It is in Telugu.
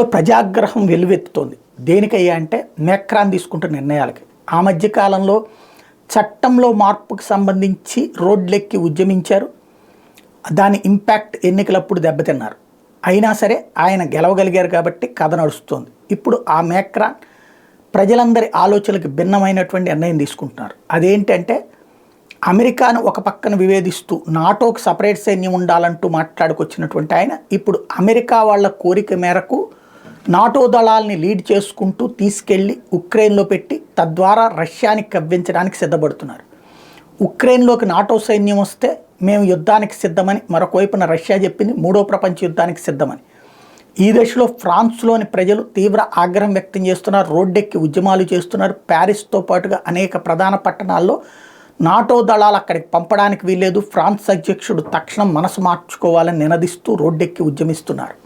ప్రజాగ్రహం వెల్లువెత్తుతోంది. దేనికయ్యా అంటే మేక్రాన్ తీసుకుంటున్న నిర్ణయాలకి. ఆ మధ్య కాలంలో చట్టంలో మార్పుకు సంబంధించి రోడ్లెక్కి ఉద్యమించారు. దాని ఇంపాక్ట్ ఎన్నికలప్పుడు దెబ్బతిన్నారు. అయినా సరే ఆయన గెలవగలిగారు కాబట్టి కథ నడుస్తోంది. ఇప్పుడు ఆ మేక్రాన్ ప్రజలందరి ఆలోచనలకు భిన్నమైనటువంటి నిర్ణయం తీసుకుంటున్నారు. అదేంటంటే అమెరికాను ఒక పక్కన వివేదిస్తూ నాటోకు సపరేట్ సైన్యం ఉండాలంటూ మాట్లాడుకొచ్చినటువంటి ఆయన ఇప్పుడు అమెరికా వాళ్ళ కోరిక మేరకు నాటో దళాలని లీడ్ చేసుకుంటూ తీసుకెళ్లి ఉక్రెయిన్లో పెట్టి తద్వారా రష్యాని కవ్వించడానికి సిద్ధపడుతున్నారు. ఉక్రెయిన్లోకి నాటో సైన్యం వస్తే మేము యుద్ధానికి సిద్ధమని మరొక వైపున రష్యా చెప్పింది, మూడో ప్రపంచ యుద్ధానికి సిద్ధమని. ఈ దశలో ఫ్రాన్స్లోని ప్రజలు తీవ్ర ఆగ్రహం వ్యక్తం చేస్తున్నారు, రోడ్డెక్కి ఉద్యమాలు చేస్తున్నారు. ప్యారిస్తో పాటుగా అనేక ప్రధాన పట్టణాల్లో నాటో దళాలు అక్కడికి పంపడానికి వీల్లేదు, ఫ్రాన్స్ అధ్యక్షుడు తక్షణం మనసు మార్చుకోవాలని నినదిస్తూ రోడ్డెక్కి ఉద్యమిస్తున్నారు.